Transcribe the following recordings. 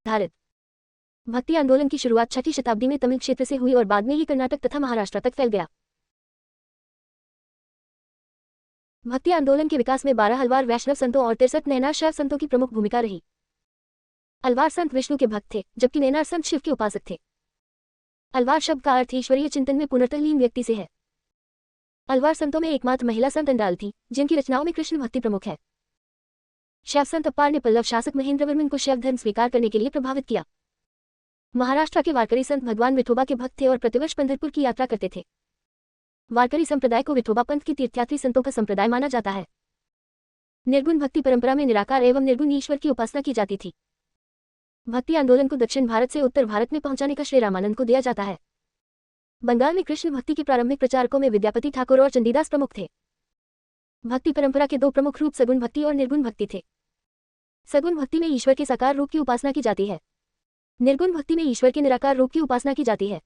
आधारित। भक्ति आंदोलन की शुरुआत 6वीं शताब्दी में तमिल क्षेत्र से हुई और बाद में ये कर्नाटक तथा महाराष्ट्र तक फैल गया। भक्ति आंदोलन के विकास में 12 अलवार वैष्णव संतों और 63 नैनार शैव संतों की प्रमुख भूमिका रही। अलवार संत विष्णु के भक्त थे, जबकि नैनार संत शिव के उपासक थे। अलवार शब्द का अर्थ ईश्वरीय चिंतन में पूर्णतः लीन व्यक्ति से है। अलवार संतों में एकमात्र महिला संत अंडाल थी, जिनकी रचनाओं में कृष्ण भक्ति प्रमुख है। शैव संत अप्पार ने पल्लव शासक महेंद्रवर्मन को शैव धर्म स्वीकार करने के लिए प्रभावित किया। महाराष्ट्र के वारकरी संत भगवान विठोबा के भक्त थे और प्रतिवर्ष पंढरपुर की यात्रा करते थे। वारकरी संप्रदाय को विठोबा पंथ की तीर्थयात्री संतों का संप्रदाय माना जाता है। निर्गुण भक्ति परंपरा में निराकार एवं निर्गुण ईश्वर की उपासना की जाती थी। भक्ति आंदोलन को दक्षिण भारत से उत्तर भारत में पहुंचाने का श्रेय रामानंद को दिया जाता है। बंगाल में कृष्ण भक्ति के प्रारंभिक प्रचारकों में विद्यापति ठाकुर और चंडीदास प्रमुख थे। भक्ति परंपरा के दो प्रमुख रूप सगुण भक्ति और निर्गुण भक्ति थे। सगुण भक्ति में ईश्वर के साकार रूप की उपासना की जाती है। निर्गुण भक्ति में ईश्वर के निराकार रूप की उपासना की जाती है।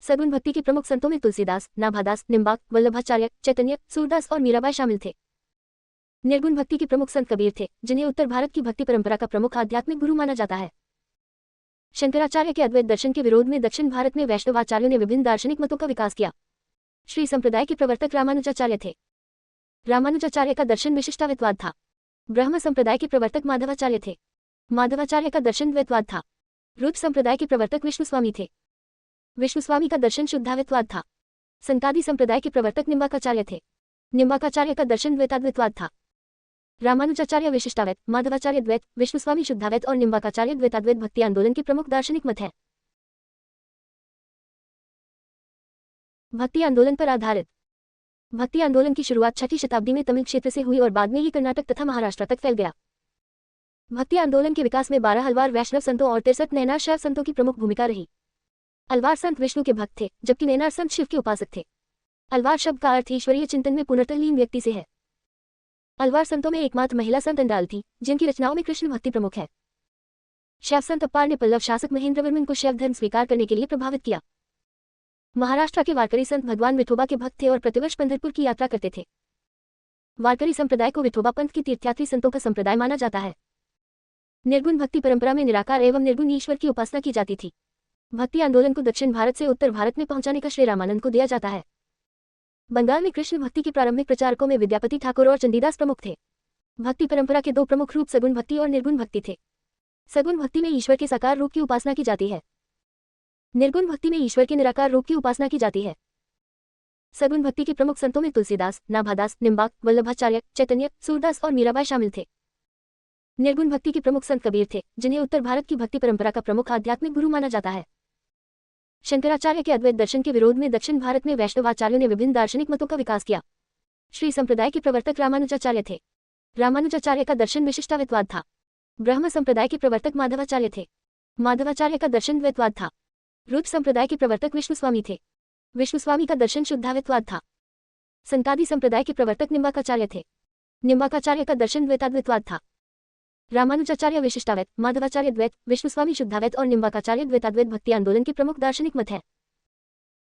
सगुण भक्ति के प्रमुख संतों में तुलसीदास, नाभादास, निम्बाक, वल्लभाचार्य, चैतन्य, सूरदास और मीराबाई शामिल थे। निर्गुण भक्ति के प्रमुख संत कबीर थे, जिन्हें उत्तर भारत की भक्ति परंपरा का प्रमुख आध्यात्मिक गुरु माना जाता है। शंकराचार्य के अद्वैत दर्शन के विरोध में दक्षिण भारत में वैष्णवाचार्यों ने विभिन्न दार्शनिक मतों का विकास किया। श्री संप्रदाय के प्रवर्तक रामानुजाचार्य थे। रामानुजाचार्य का दर्शन विशिष्टाद्वैतवाद था। ब्रह्म संप्रदाय के प्रवर्तक माधवाचार्य थे। माधवाचार्य का दर्शन द्वैतवाद था। रुद्र संप्रदाय के प्रवर्तक विष्णुस्वामी थे। विष्णुस्वामी का दर्शन शुद्धाद्वैतवाद था। संकादी संप्रदाय के प्रवर्तक निम्बाकाचार्य थे। निम्बाकाचार्य का दर्शन द्वैताद्वैतवाद था। रामानुजाचार्य विशिष्टाद्वैत, माधवाचार्य द्वैत, विष्णुस्वामी शुद्धाद्वैत और निम्बाकाचार्य द्वैताद्वैत भक्ति आंदोलन के प्रमुख दार्शनिक मत हैं। भक्ति आंदोलन पर आधारित। भक्ति आंदोलन की शुरुआत 6वीं शताब्दी में तमिल क्षेत्र से हुई और बाद में ये कर्नाटक तथा महाराष्ट्र तक फैल गया। भक्ति आंदोलन के विकास में 12 अलवार वैष्णव संतों और 63 नैनार शैव संतों की प्रमुख भूमिका रही। अलवार संत विष्णु के भक्त थे, जबकि नैनार संत शिव के उपासक थे। अलवार शब्द का अर्थ ईश्वरीय चिंतन में पूर्णतः लीन व्यक्ति से है। अलवार संतों में एकमात्र महिला संत अंडाल थी, जिनकी रचनाओं में कृष्ण भक्ति प्रमुख है। शैव संत अप्पार ने पल्लव शासक महेंद्रवर्मन को शैव धर्म स्वीकार करने के लिए प्रभावित किया। महाराष्ट्र के वारकरी संत भगवान विठोबा के भक्त थे और प्रतिवर्ष पंढरपुर की यात्रा करते थे। वारकरी संप्रदाय को विठोबा पंथ की तीर्थयात्री संतों का संप्रदाय माना जाता है। निर्गुण भक्ति परंपरा में निराकार एवं निर्गुण ईश्वर की उपासना की जाती थी। भक्ति आंदोलन को दक्षिण भारत से उत्तर भारत में पहुंचाने का श्रेय रामानंद को दिया जाता है। बंगाल में कृष्ण भक्ति के प्रारंभिक प्रचारकों में विद्यापति ठाकुर और चंडीदास प्रमुख थे। भक्ति परंपरा के दो प्रमुख रूप सगुण भक्ति और निर्गुण भक्ति थे। सगुण भक्ति में ईश्वर के साकार रूप की उपासना की जाती है। निर्गुण भक्ति में ईश्वर के निराकार रूप की उपासना की जाती है। सगुण भक्ति के प्रमुख संतों में तुलसीदास, नाभादास, निम्बाक, वल्लभाचार्य, चैतन्य, सूरदास और मीराबाई शामिल थे। निर्गुण भक्ति के प्रमुख संत कबीर थे, जिन्हें उत्तर भारत की भक्ति परंपरा का प्रमुख आध्यात्मिक गुरु माना जाता है। शंकराचार्य के अद्वैत दर्शन के विरोध में दक्षिण भारत में वैष्णवाचार्यों ने विभिन्न दार्शनिक मतों का विकास किया। श्री संप्रदाय के प्रवर्तक रामानुजाचार्य थे। रामानुजाचार्य का दर्शन विशिष्टाद्वैतवाद था। ब्रह्म संप्रदाय के प्रवर्तक माधवाचार्य थे। माधवाचार्य का दर्शन द्वैतवाद था। रुद्र संप्रदाय के प्रवर्तक विष्णुस्वामी थे। विष्णुस्वामी का दर्शन शुद्धाद्वैतवाद था। संकादी संप्रदाय के प्रवर्तक निम्बाकाचार्य थे। निम्बाकाचार्य का दर्शन द्वैताद्वैतवाद था। रामानुजाचार्य विशिष्टाद्वैत, माधवाचार्य द्वैत, विष्णुस्वामी शुद्धाद्वैत और निम्बाकाचार्य द्वैताद्वैत भक्ति आंदोलन के प्रमुख दार्शनिक मत हैं।